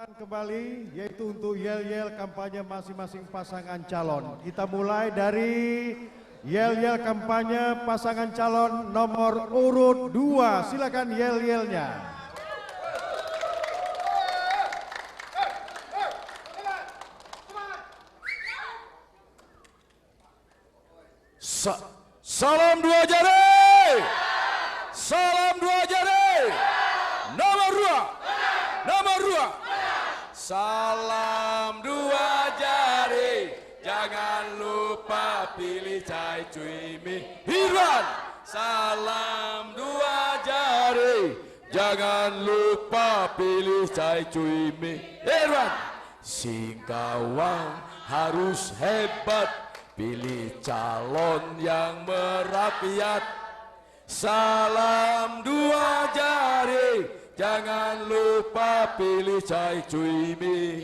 Kembali yaitu untuk yel-yel kampanye masing-masing pasangan calon. Kita mulai dari yel-yel kampanye pasangan calon nomor urut 2. Silakan yel-yelnya. Salam dua jari. Salam dua jari. Nomor 2. Nomor 2. Salam dua jari, jangan lupa pilih Cai Cui Mi Irwan. Salam dua jari, jangan lupa pilih Cai Cui Mi Irwan. Singkawang harus hebat, pilih calon yang merakyat. Salam dua jari, jangan lupa pilih Cai Cui Mi.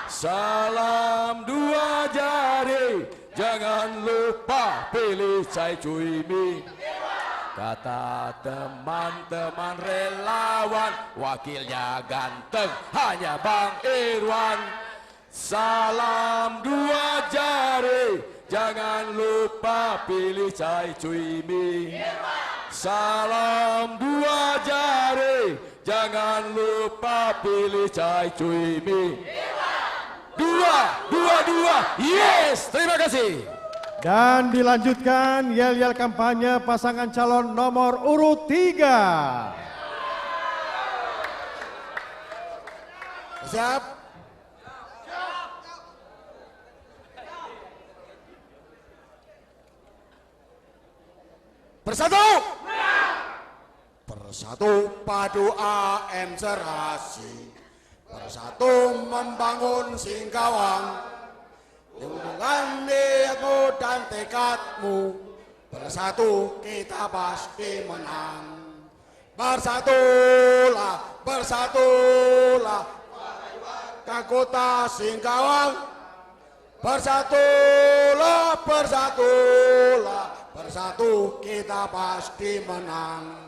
Salam dua jari, jangan lupa pilih Cai Cui Mi. Kata teman-teman relawan, wakilnya ganteng hanya Bang Irwan. Salam dua jari, jangan lupa pilih Cai Cui Mi. Salam dua jari, jangan lupa pilih Cai Cui Mi. Dua, yes, terima kasih. Dan dilanjutkan yel-yel kampanye pasangan calon nomor urut 3. Siap. Bersatu. Bersatu padu AM serasi, bersatu membangun Singkawang. Dengan niatmu dan tekadmu, bersatu kita pasti menang. Bersatulah, bersatulah, kota Singkawang. Bersatulah, bersatulah, bersatu kita pasti menang.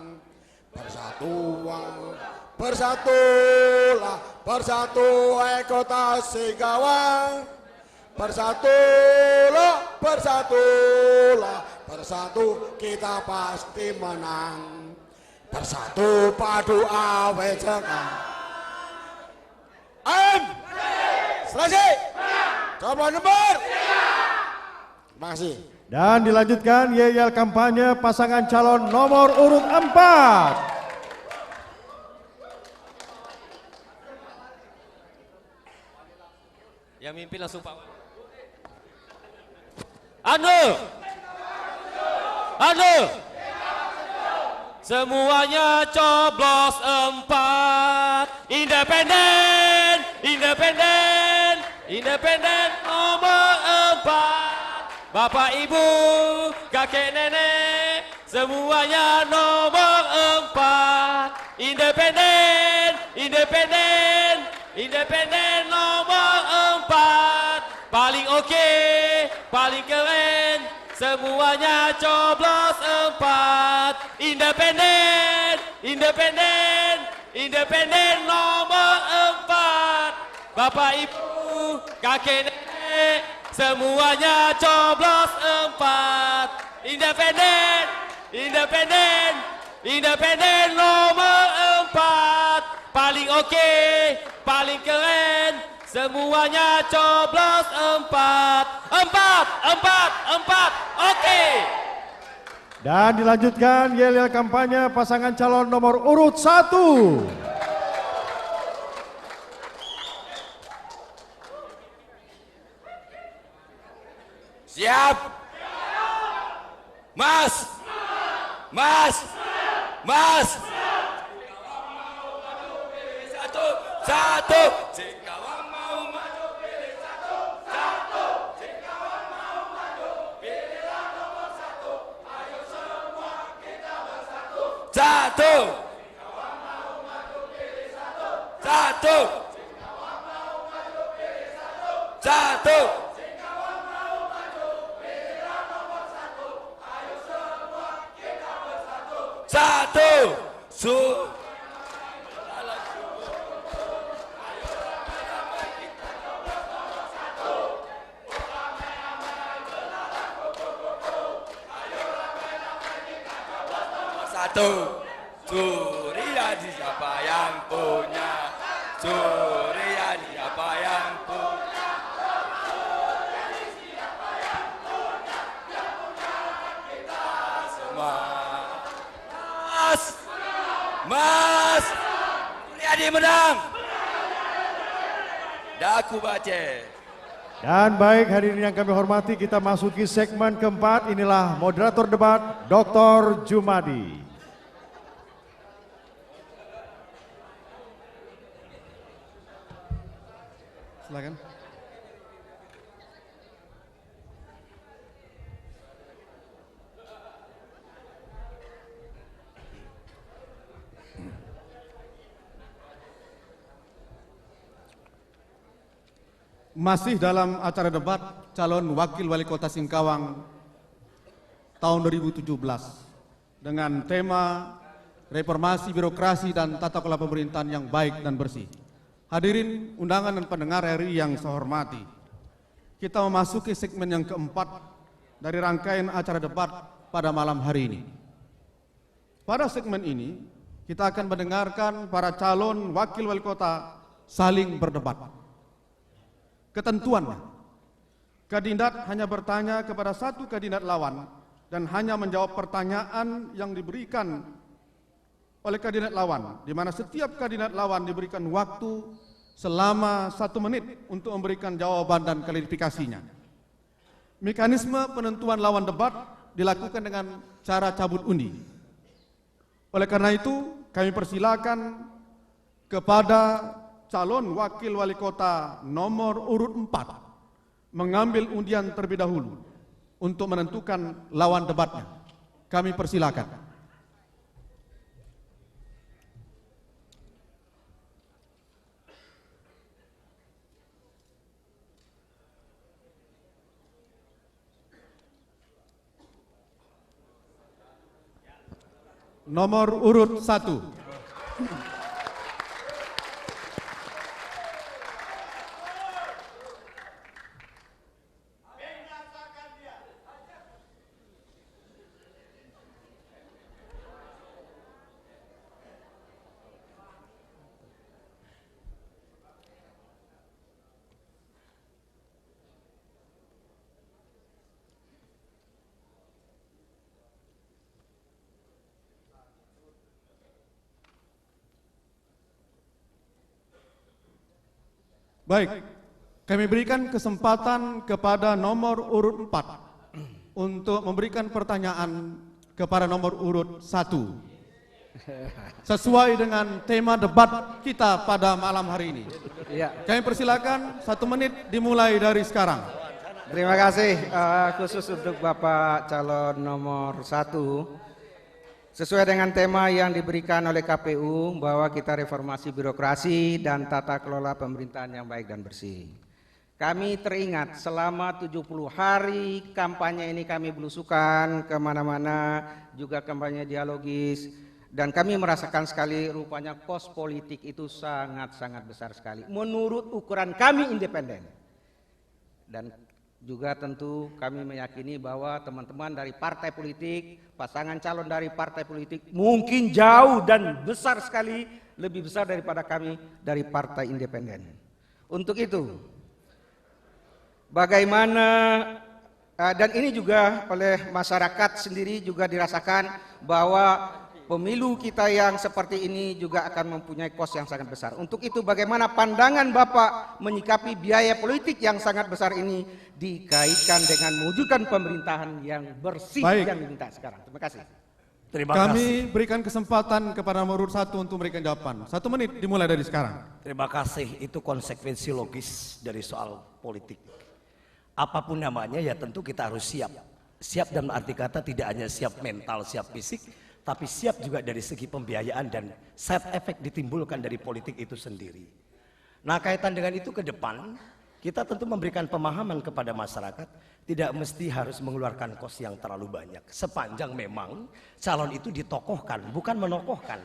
Persatuan, bersatulah, bersatu kota Singkawang. Bersatulah, bersatulah, bersatu kita pasti menang. Bersatu padu awet cekang. Selesai. Coba nomor. Terima kasih. Dan dilanjutkan yel-yel kampanye pasangan calon nomor urut 4. Yang mimpin langsung Pak. Anu. Semuanya coblos 4. Independen nomor 4. Bapak ibu, kakek nenek, semuanya nomor 4. Independen nomor 4. Paling oke, paling keren, semuanya coblos 4. Independen nomor 4. Bapak ibu, kakek nenek, semuanya coblos 4. Independen nomor 4. Paling oke, paling keren, semuanya coblos 4. 4, oke. Dan dilanjutkan yel-yel kampanye pasangan calon nomor urut 1. Siap. Mas. Satu. Singkawang mau maju pilih satu. Singkawang mau maju pilihlah nomor 1. Ayo semua kita bersatu. Satu. Singkawang mau maju pilih satu. Singkawang mau maju pilih satu. Singkawang mau maju pilihlah nomor 1. Ayo semua kita bersatu. Satu. satu. Suryadi siapa yang punya? Suryadi siapa yang punya? Semua. Mas, Suryadi menang. Daku baca. Dan baik hadirin yang kami hormati, kita masuki segmen keempat. Inilah moderator debat Dr. Jumadi. Silakan. Masih dalam acara debat calon wakil wali kota Singkawang tahun 2017 dengan tema reformasi birokrasi dan tata kelola pemerintahan yang baik dan bersih. Hadirin undangan dan pendengar RRI yang saya hormati, kita memasuki segmen yang keempat dari rangkaian acara debat pada malam hari ini. Pada segmen ini kita akan mendengarkan para calon wakil wali kota saling berdebat. Ketentuannya, kandidat hanya bertanya kepada satu kandidat lawan dan hanya menjawab pertanyaan yang diberikan oleh kandidat lawan, di mana setiap kandidat lawan diberikan waktu selama 1 menit untuk memberikan jawaban dan klarifikasinya. Mekanisme penentuan lawan debat dilakukan dengan cara cabut undi. Oleh karena itu, kami persilakan kepada calon wakil wali kota nomor urut 4 mengambil undian terlebih dahulu untuk menentukan lawan debatnya. Kami persilakan. Nomor urut 1. Baik, kami berikan kesempatan kepada nomor urut 4 untuk memberikan pertanyaan kepada nomor urut 1 sesuai dengan tema debat kita pada malam hari ini. Ya. Kami persilakan 1 menit dimulai dari sekarang. Terima kasih khusus untuk Bapak calon nomor 1. Sesuai dengan tema yang diberikan oleh KPU bahwa kita reformasi birokrasi dan tata kelola pemerintahan yang baik dan bersih. Kami teringat selama 70 hari kampanye ini kami belusukan kemana-mana, juga kampanye dialogis, dan kami merasakan sekali rupanya kos politik itu sangat-sangat besar sekali menurut ukuran kami independen. Dan juga tentu kami meyakini bahwa teman-teman dari partai politik, pasangan calon dari partai politik mungkin jauh dan besar sekali, lebih besar daripada kami dari partai independen. Untuk itu, bagaimana, dan ini juga oleh masyarakat sendiri juga dirasakan bahwa pemilu kita yang seperti ini juga akan mempunyai kos yang sangat besar. Untuk itu bagaimana pandangan Bapak menyikapi biaya politik yang sangat besar ini dikaitkan dengan mewujudkan pemerintahan yang bersih. Baik. Yang diminta sekarang. Terima kasih. Terima Kami kasih. berikan kesempatan kepada nomor urut 1 untuk memberikan jawaban. 1 menit dimulai dari sekarang. Terima kasih, itu konsekuensi logis dari soal politik. Apapun namanya ya tentu kita harus siap. Siap dalam arti kata tidak hanya siap mental, siap fisik, tapi siap juga dari segi pembiayaan dan side effect ditimbulkan dari politik itu sendiri. Nah, kaitan dengan itu ke depan, kita tentu memberikan pemahaman kepada masyarakat, tidak mesti harus mengeluarkan kos yang terlalu banyak. Sepanjang memang calon itu ditokohkan, bukan menokohkan.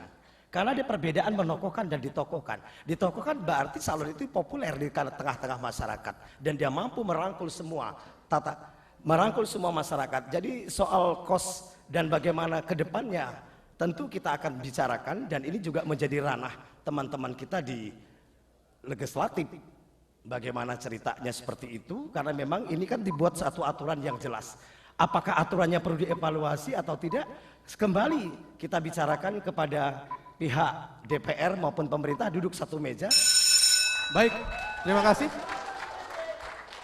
Karena ada perbedaan menokohkan dan ditokohkan. Ditokohkan berarti calon itu populer di tengah-tengah masyarakat. Dan dia mampu merangkul semua merangkul semua masyarakat. Jadi soal kos dan bagaimana ke depannya tentu kita akan bicarakan dan ini juga menjadi ranah teman-teman kita di legislatif. Bagaimana ceritanya seperti itu, karena memang ini kan dibuat satu aturan yang jelas. Apakah aturannya perlu dievaluasi atau tidak? Kembali kita bicarakan kepada pihak DPR maupun pemerintah, duduk satu meja. Baik, terima kasih.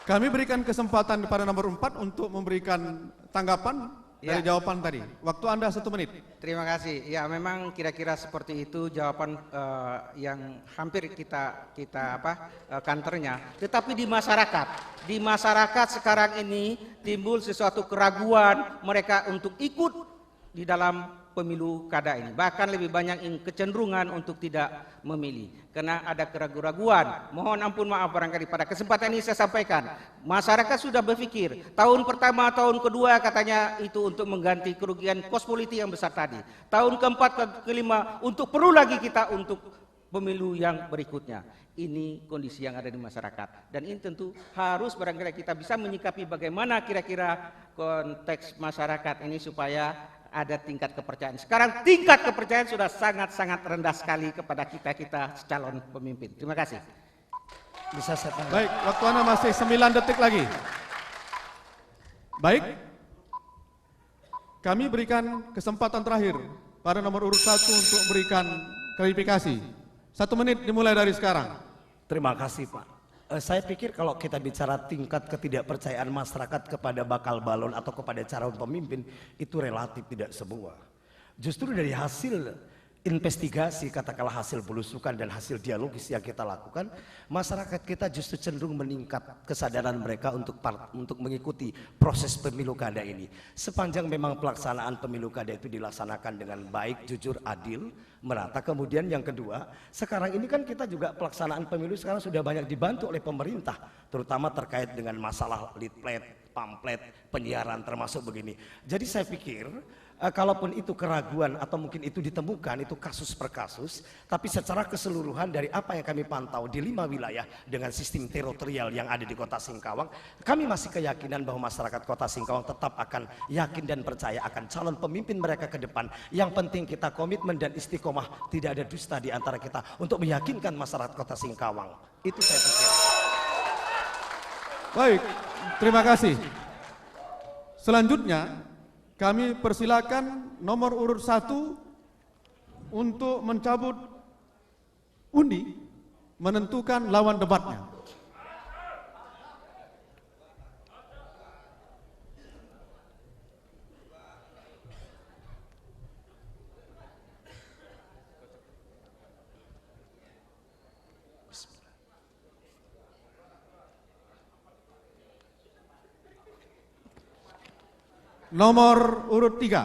Kami berikan kesempatan kepada nomor 4 untuk memberikan tanggapan dari jawaban tadi. Waktu Anda 1 menit. Terima kasih. Ya, memang kira-kira seperti itu jawaban yang hampir kita kantornya. Tetapi di masyarakat sekarang ini timbul sesuatu keraguan mereka untuk ikut di dalam pemilu kada ini. Bahkan lebih banyak kecenderungan untuk tidak memilih karena ada keraguan-raguan. Mohon ampun maaf barangkali pada kesempatan ini saya sampaikan. Masyarakat sudah berpikir tahun pertama, tahun kedua katanya itu untuk mengganti kerugian kos politik yang besar tadi. Tahun keempat, kelima untuk perlu lagi kita untuk pemilu yang berikutnya. Ini kondisi yang ada di masyarakat dan ini tentu harus barangkali kita bisa menyikapi bagaimana kira-kira konteks masyarakat ini supaya ada tingkat kepercayaan. Sekarang tingkat kepercayaan sudah sangat-sangat rendah sekali kepada kita calon pemimpin. Terima kasih. Bisa saya tanya? Baik, waktu Anda masih 9 detik lagi. Baik, kami berikan kesempatan terakhir pada nomor urut 1 untuk memberikan klarifikasi. 1 menit dimulai dari sekarang. Terima kasih Pak. Saya pikir kalau kita bicara tingkat ketidakpercayaan masyarakat kepada bakal balon atau kepada calon pemimpin itu relatif tidak semua. Justru dari hasil investigasi, katakanlah hasil belusukan dan hasil dialogis yang kita lakukan, masyarakat kita justru cenderung meningkat kesadaran mereka untuk mengikuti proses pemilu kada ini. Sepanjang memang pelaksanaan pemilu kada itu dilaksanakan dengan baik, jujur, adil, merata. Kemudian yang kedua, sekarang ini kan kita juga pelaksanaan pemilu sekarang sudah banyak dibantu oleh pemerintah, terutama terkait dengan masalah leaflet, pamflet, penyiaran termasuk begini. Jadi saya pikir kalaupun itu keraguan atau mungkin itu ditemukan, itu kasus per kasus, tapi secara keseluruhan dari apa yang kami pantau di 5 wilayah dengan sistem teritorial yang ada di Kota Singkawang, kami masih keyakinan bahwa masyarakat Kota Singkawang tetap akan yakin dan percaya akan calon pemimpin mereka ke depan. Yang penting kita komitmen dan istiqomah, tidak ada dusta di antara kita untuk meyakinkan masyarakat Kota Singkawang. Itu saya pikir. Baik, terima kasih. Selanjutnya, kami persilakan nomor urut 1 untuk mencabut undi menentukan lawan debatnya. Nomor urut 3.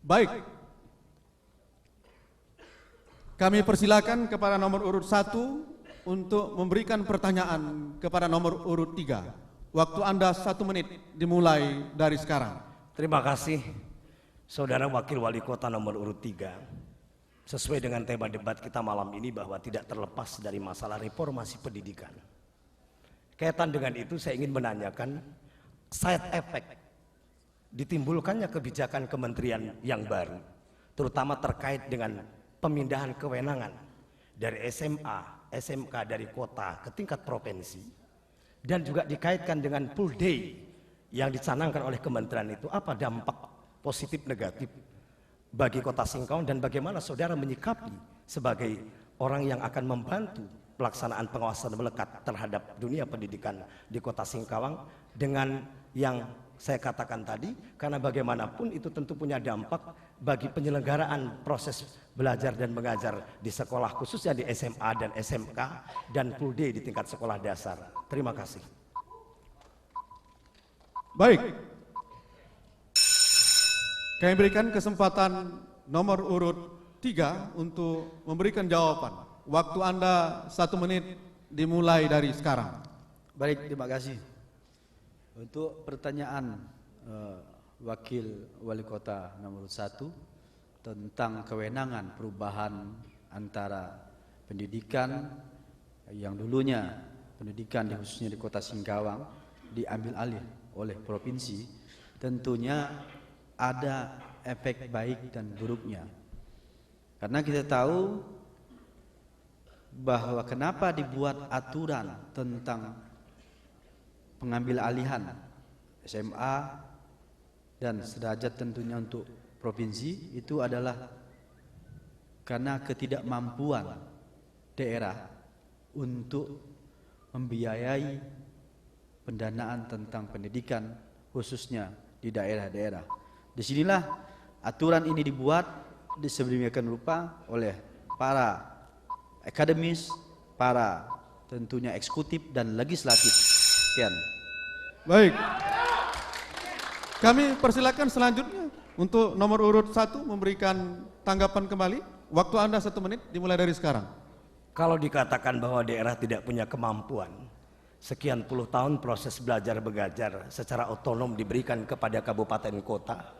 Baik. Kami persilakan kepada nomor urut 1 untuk memberikan pertanyaan kepada nomor urut 3. Waktu Anda 1 menit dimulai dari sekarang. Terima kasih Saudara Wakil Wali Kota nomor urut 3. Sesuai dengan tema debat kita malam ini bahwa tidak terlepas dari masalah reformasi pendidikan. Kaitan dengan itu saya ingin menanyakan side effect ditimbulkannya kebijakan kementerian yang baru, terutama terkait dengan pemindahan kewenangan dari SMA, SMK dari kota ke tingkat provinsi, dan juga dikaitkan dengan full day yang dicanangkan oleh kementerian itu. Apa dampak positif negatif bagi Kota Singkawang dan bagaimana saudara menyikapi sebagai orang yang akan membantu pelaksanaan pengawasan melekat terhadap dunia pendidikan di Kota Singkawang dengan yang saya katakan tadi, karena bagaimanapun itu tentu punya dampak bagi penyelenggaraan proses belajar dan mengajar di sekolah, khususnya di SMA dan SMK dan full day di tingkat sekolah dasar. Terima kasih. Baik. Kami berikan kesempatan nomor urut 3 untuk memberikan jawaban. Waktu Anda 1 menit dimulai dari sekarang. Baik, terima kasih. Untuk pertanyaan Wakil Wali Kota nomor 1 tentang kewenangan perubahan antara pendidikan yang dulunya pendidikan khususnya di Kota Singkawang diambil alih oleh provinsi, tentunya ada efek baik dan buruknya. Karena kita tahu bahwa kenapa dibuat aturan tentang pengambil alihan SMA dan sederajat tentunya untuk provinsi, itu adalah karena ketidakmampuan daerah untuk membiayai pendanaan tentang pendidikan khususnya di daerah-daerah. Disinilah aturan ini dibuat sedemikian rupa oleh para akademis, para tentunya eksekutif dan legislatif. Sekian. Baik. Kami persilakan selanjutnya untuk nomor urut 1 memberikan tanggapan kembali. Waktu Anda 1 menit dimulai dari sekarang. Kalau dikatakan bahwa daerah tidak punya kemampuan, sekian puluh tahun proses belajar mengajar secara otonom diberikan kepada kabupaten kota,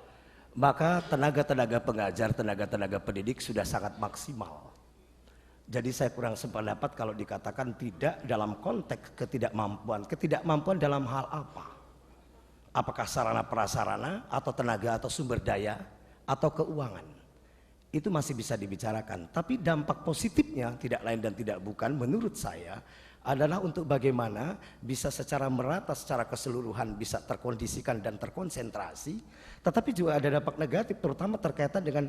maka tenaga-tenaga pengajar, tenaga-tenaga pendidik sudah sangat maksimal. Jadi saya kurang sependapat kalau dikatakan tidak dalam konteks ketidakmampuan. Ketidakmampuan dalam hal apa? Apakah sarana prasarana atau tenaga atau sumber daya atau keuangan? Itu masih bisa dibicarakan. Tapi dampak positifnya tidak lain dan tidak bukan menurut saya adalah untuk bagaimana bisa secara merata, secara keseluruhan bisa terkondisikan dan terkonsentrasi. Tetapi juga ada dampak negatif terutama terkaitan dengan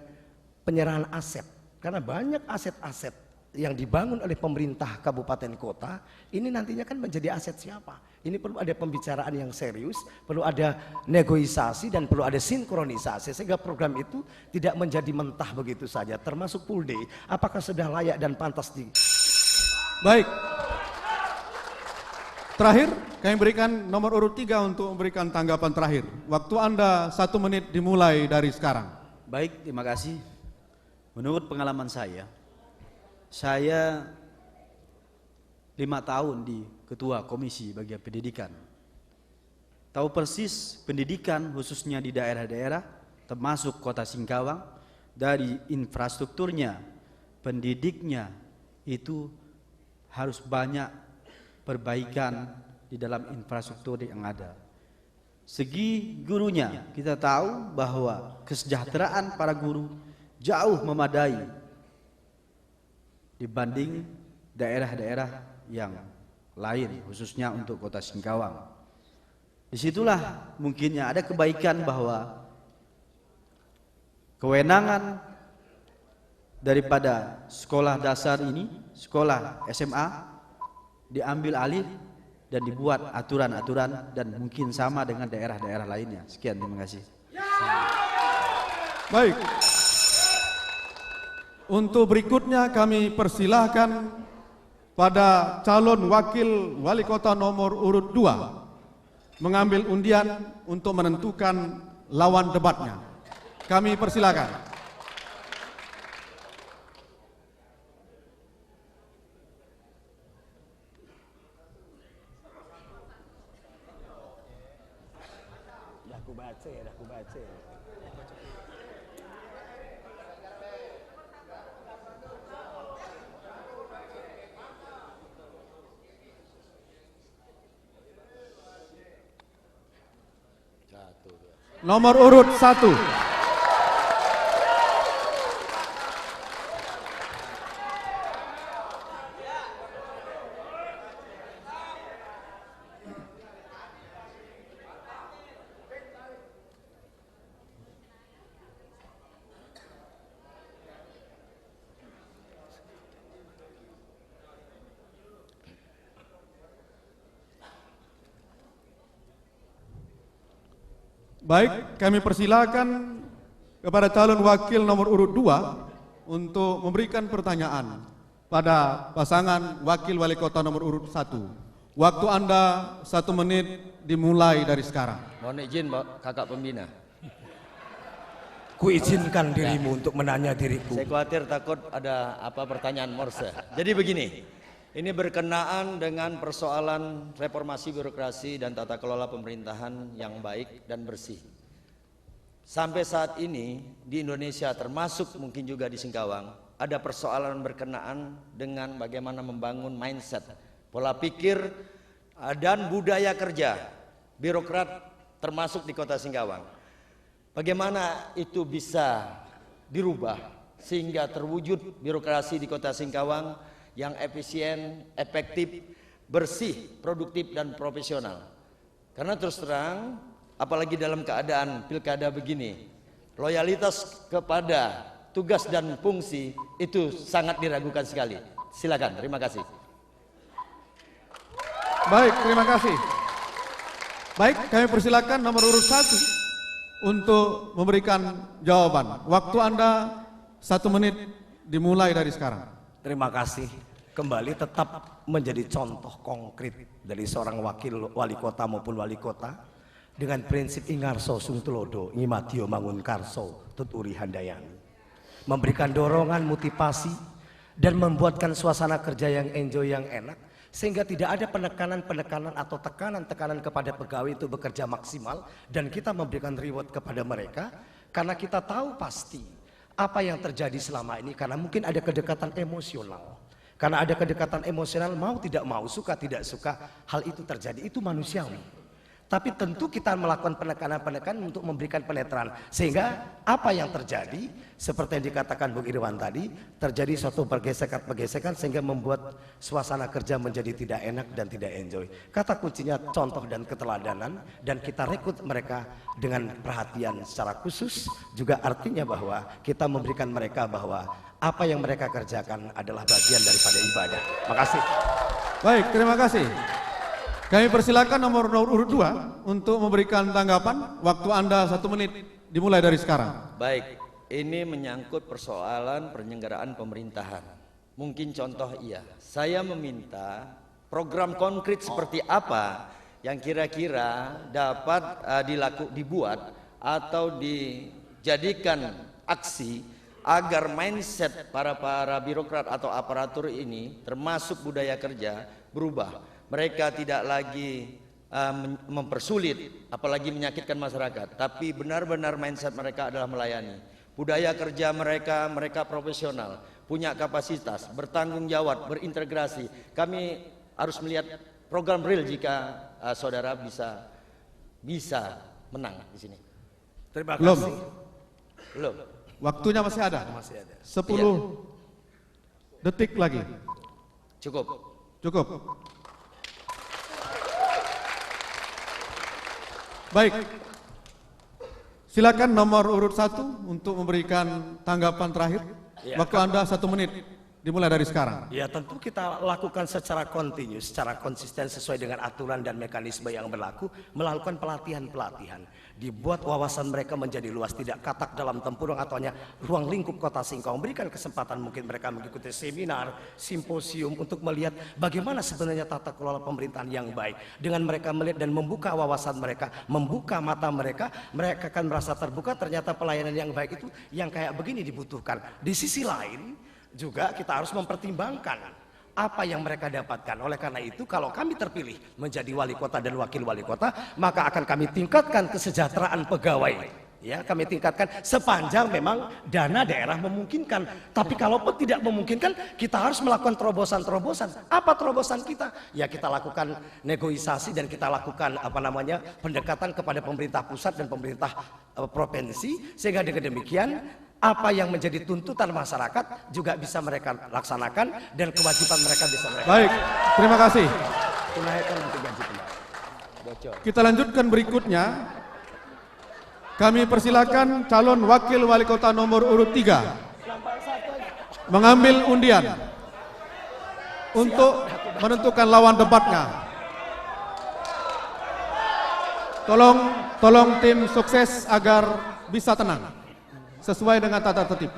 penyerahan aset. Karena banyak aset-aset yang dibangun oleh pemerintah kabupaten kota ini nantinya kan menjadi aset siapa? Ini perlu ada pembicaraan yang serius, perlu ada negosiasi dan perlu ada sinkronisasi sehingga program itu tidak menjadi mentah begitu saja, termasuk full day. Apakah sudah layak dan pantas di... Baik. Terakhir, kami berikan nomor urut 3 untuk memberikan tanggapan terakhir. Waktu Anda 1 menit dimulai dari sekarang. Baik, terima kasih. Menurut pengalaman saya 5 tahun di Ketua Komisi Bagian Pendidikan. Tahu persis pendidikan khususnya di daerah-daerah termasuk Kota Singkawang, dari infrastrukturnya, pendidiknya itu harus banyak perbaikan di dalam infrastruktur yang ada. Segi gurunya, kita tahu bahwa kesejahteraan para guru jauh memadai dibanding daerah-daerah yang lain, khususnya untuk Kota Singkawang. Disitulah mungkinnya ada kebaikan bahwa kewenangan daripada sekolah dasar ini, sekolah SMA diambil alih dan dibuat aturan-aturan dan mungkin sama dengan daerah-daerah lainnya. Sekian, terima kasih. Baik. Untuk berikutnya kami persilahkan pada calon wakil wali kota nomor urut 2 mengambil undian untuk menentukan lawan debatnya. Kami persilahkan. Dah aku baca. Nomor urut 1. Baik, kami persilakan kepada calon wakil nomor urut 2 untuk memberikan pertanyaan pada pasangan wakil wali kota nomor urut 1. Waktu Anda 1 menit dimulai dari sekarang. Mohon izin kakak pembina. Kuizinkan dirimu untuk menanya diriku. Saya khawatir takut ada apa pertanyaan Morse. Jadi begini, ini berkenaan dengan persoalan reformasi birokrasi dan tata kelola pemerintahan yang baik dan bersih. Sampai saat ini di Indonesia termasuk mungkin juga di Singkawang ada persoalan berkenaan dengan bagaimana membangun mindset, pola pikir dan budaya kerja birokrat termasuk di Kota Singkawang. Bagaimana itu bisa dirubah sehingga terwujud birokrasi di Kota Singkawang yang efisien, efektif, bersih, produktif dan profesional. Karena terus terang, apalagi dalam keadaan pilkada begini, loyalitas kepada tugas dan fungsi itu sangat diragukan sekali. Silakan, terima kasih. Baik, terima kasih. Baik, kami persilakan nomor urut 1 untuk memberikan jawaban. Waktu Anda 1 menit dimulai dari sekarang. Terima kasih. Kembali tetap menjadi contoh konkret dari seorang wakil wali kota maupun wali kota dengan prinsip ingarso sung tulodo ngimatio mangun karso tuturi handayani, memberikan dorongan motivasi dan membuatkan suasana kerja yang enjoy, yang enak, sehingga tidak ada penekanan-penekanan atau tekanan-tekanan kepada pegawai itu bekerja maksimal, dan kita memberikan reward kepada mereka karena kita tahu pasti apa yang terjadi selama ini, karena mungkin ada kedekatan emosional. Karena ada kedekatan emosional, mau tidak mau, suka tidak suka, hal itu terjadi, itu manusiawi. Tapi tentu kita melakukan penekanan-penekanan untuk memberikan penetraan, sehingga apa yang terjadi seperti yang dikatakan Bung Irwan tadi, terjadi suatu pergesekan-pergesekan sehingga membuat suasana kerja menjadi tidak enak dan tidak enjoy. Kata kuncinya contoh dan keteladanan, dan kita rekrut mereka dengan perhatian secara khusus, juga artinya bahwa kita memberikan mereka bahwa apa yang mereka kerjakan adalah bagian daripada ibadah. Makasih. Baik, terima kasih. Kami persilakan nomor urut 2 untuk memberikan tanggapan. Waktu Anda 1 menit dimulai dari sekarang. Baik, ini menyangkut persoalan penyelenggaraan pemerintahan. Mungkin contoh iya. Saya meminta program konkret seperti apa yang kira-kira dapat dibuat atau dijadikan aksi agar mindset para birokrat atau aparatur ini termasuk budaya kerja berubah. Mereka tidak lagi mempersulit, apalagi menyakitkan masyarakat, tapi benar-benar mindset mereka adalah melayani. Budaya kerja mereka profesional, punya kapasitas, bertanggung jawab, berintegrasi. Kami harus melihat program real jika saudara bisa menang di sini. Terima kasih. Belum. Waktunya masih ada. 10 detik lagi. Cukup. Baik, silakan nomor urut 1 untuk memberikan tanggapan terakhir. Waktu Anda 1 menit dimulai dari sekarang. Ya, tentu kita lakukan secara kontinu, secara konsisten sesuai dengan aturan dan mekanisme yang berlaku, melakukan pelatihan-pelatihan. Dibuat wawasan mereka menjadi luas, tidak katak dalam tempurung atau hanya ruang lingkup Kota Singkawang. Berikan kesempatan mungkin mereka mengikuti seminar, simposium untuk melihat bagaimana sebenarnya tata kelola pemerintahan yang baik. Dengan mereka melihat dan membuka wawasan mereka, membuka mata mereka, mereka akan merasa terbuka, ternyata pelayanan yang baik itu yang kayak begini dibutuhkan. Di sisi lain juga kita harus mempertimbangkan apa yang mereka dapatkan. Oleh karena itu, kalau kami terpilih menjadi wali kota dan wakil wali kota, maka akan kami tingkatkan kesejahteraan pegawai. Ya, kami tingkatkan sepanjang memang dana daerah memungkinkan. Tapi kalaupun tidak memungkinkan, kita harus melakukan terobosan-terobosan. Apa terobosan kita? Ya, kita lakukan negosiasi dan kita lakukan pendekatan kepada pemerintah pusat dan pemerintah provinsi, sehingga dengan demikian apa yang menjadi tuntutan masyarakat juga bisa mereka laksanakan dan kewajiban mereka bisa mereka. Baik, terima kasih. Tunaikan nanti gaji Kita lanjutkan berikutnya. Kami persilakan calon wakil wali kota nomor urut 3 mengambil undian untuk menentukan lawan debatnya. Tolong tim sukses agar bisa tenang sesuai dengan tata tertib.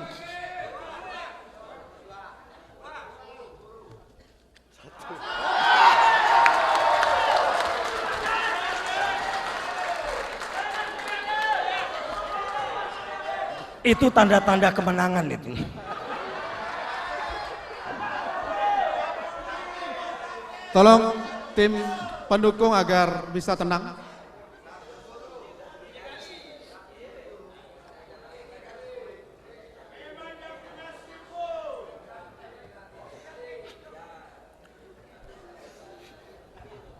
Itu tanda-tanda kemenangan itu. Tolong tim pendukung agar bisa tenang.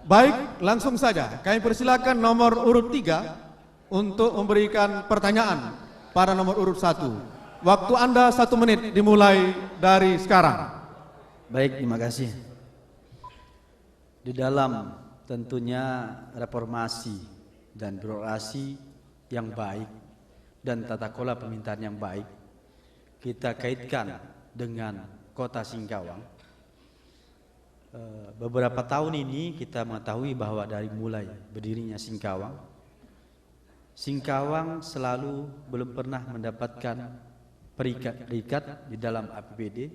Baik, langsung saja kami persilakan nomor urut 3 untuk memberikan pertanyaan pada nomor urut 1. Waktu Anda 1 menit dimulai dari sekarang. Baik, terima kasih. Di dalam tentunya reformasi dan birokrasi yang baik dan tata kelola pemerintahan yang baik, kita kaitkan dengan Kota Singkawang. Beberapa tahun ini kita mengetahui bahwa dari mulai berdirinya Singkawang, Singkawang selalu belum pernah mendapatkan perikat di dalam APBD,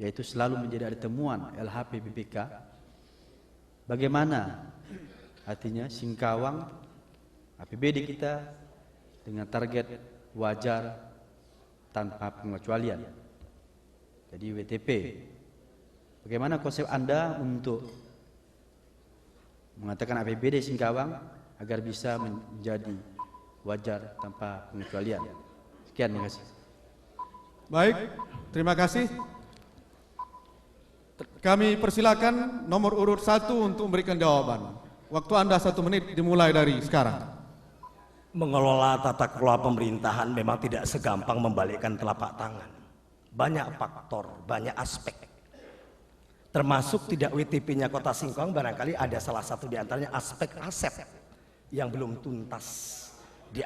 yaitu selalu menjadi ada temuan LHP BPK. Bagaimana artinya Singkawang APBD kita dengan target wajar tanpa pengecualian, jadi WTP. Bagaimana konsep Anda untuk mengatakan APBD Singkawang agar bisa menjadi wajar tanpa pengecualian? Sekian, terima kasih. Baik, terima kasih. Kami persilakan nomor urut 1 untuk memberikan jawaban. Waktu Anda 1 menit dimulai dari sekarang. Mengelola tata kelola pemerintahan memang tidak segampang membalikkan telapak tangan. Banyak faktor, banyak aspek. Termasuk tidak WTP-nya Kota Singkawang, barangkali ada salah satu di antaranya aspek aset yang belum tuntas. Di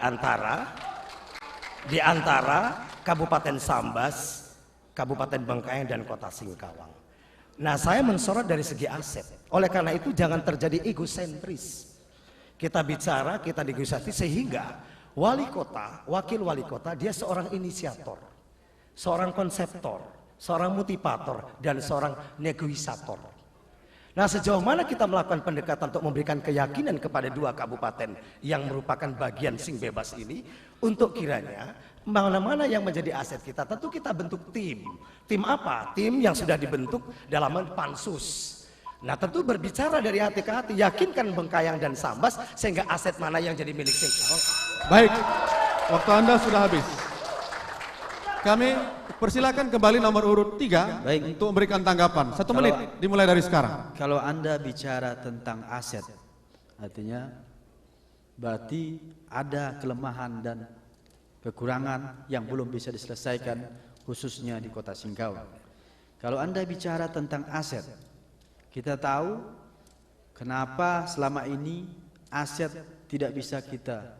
antara Kabupaten Sambas, Kabupaten Bengkayang dan Kota Singkawang. Nah, saya mensorot dari segi aset. Oleh karena itu jangan terjadi egosentris. Kita bicara, kita negosiasi sehingga wali kota, wakil wali kota dia seorang inisiator, seorang konseptor, seorang motivator, dan seorang negosiator. Nah, sejauh mana kita melakukan pendekatan untuk memberikan keyakinan kepada 2 kabupaten yang merupakan bagian sing bebas ini, untuk kiranya mana-mana yang menjadi aset kita, tentu kita bentuk tim. Tim apa? Tim yang sudah dibentuk dalam pansus. Nah, tentu berbicara dari hati ke hati, yakinkan Bengkayang dan Sambas sehingga aset mana yang jadi milik Singkawang. Baik, waktu Anda sudah habis. Kami persilakan kembali nomor urut 3 Baik. untuk memberikan tanggapan. 1 menit dimulai dari sekarang. Kalau Anda bicara tentang aset, artinya berarti ada kelemahan dan kekurangan yang belum bisa diselesaikan khususnya di Kota Singkawang. Kalau Anda bicara tentang aset, kita tahu kenapa selama ini aset tidak bisa kita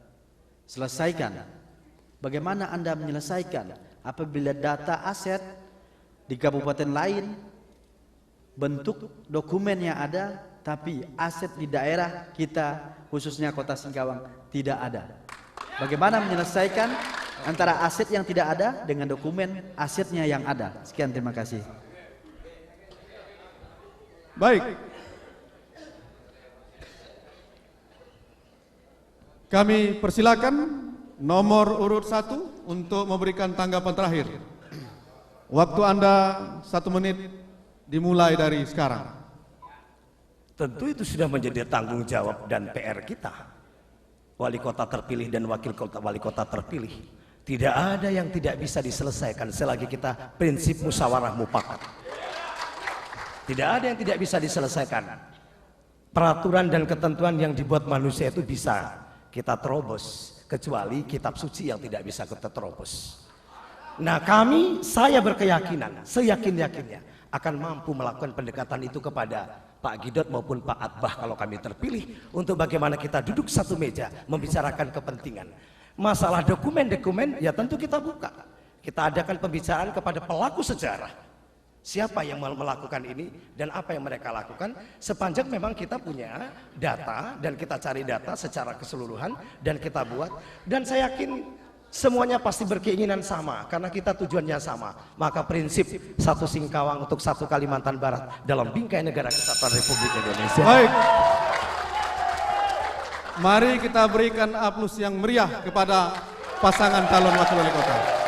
selesaikan. Bagaimana Anda menyelesaikan apabila data aset di kabupaten lain, bentuk dokumen yang ada, tapi aset di daerah kita khususnya Kota Singkawang tidak ada. Bagaimana menyelesaikan antara aset yang tidak ada dengan dokumen asetnya yang ada? Sekian, terima kasih. Baik. Kami persilakan nomor urut 1 untuk memberikan tanggapan terakhir. Waktu Anda 1 menit dimulai dari sekarang. Tentu itu sudah menjadi tanggung jawab dan PR kita. Wali kota terpilih dan wakil kota wali kota terpilih. Tidak ada yang tidak bisa diselesaikan selagi kita prinsip musyawarah mufakat. Tidak ada yang tidak bisa diselesaikan. Peraturan dan ketentuan yang dibuat manusia itu bisa kita terobos, kecuali kitab suci yang tidak bisa kita terobos. Nah, saya berkeyakinan, seyakin-yakinnya akan mampu melakukan pendekatan itu kepada Pak Gidot maupun Pak Atbah kalau kami terpilih, untuk bagaimana kita duduk satu meja membicarakan kepentingan. Masalah dokumen-dokumen ya tentu kita buka. Kita adakan pembicaraan kepada pelaku sejarah. Siapa yang melakukan ini dan apa yang mereka lakukan, sepanjang memang kita punya data dan kita cari data secara keseluruhan dan kita buat. Dan saya yakin semuanya pasti berkeinginan sama karena kita tujuannya sama. Maka prinsip satu Singkawang untuk satu Kalimantan Barat dalam bingkai negara kesatuan Republik Indonesia. Baik. Mari kita berikan aplaus yang meriah kepada pasangan calon wakil wali kota.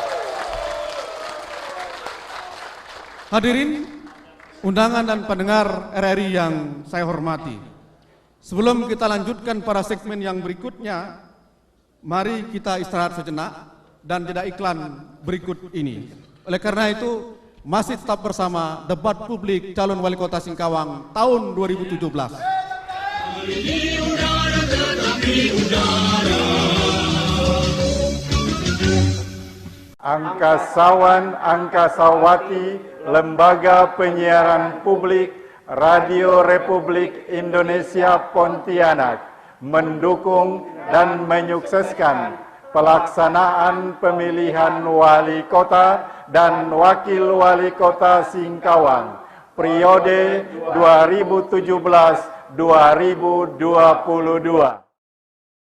Hadirin undangan dan pendengar RRI yang saya hormati. Sebelum kita lanjutkan pada segmen yang berikutnya, mari kita istirahat sejenak dan jeda iklan berikut ini. Oleh karena itu, masih tetap bersama debat publik calon wali kota Singkawang tahun 2017. Angkasawan Angkasawati Lembaga Penyiaran Publik Radio Republik Indonesia Pontianak mendukung dan menyukseskan pelaksanaan pemilihan wali kota dan wakil wali kota Singkawang periode 2017-2022.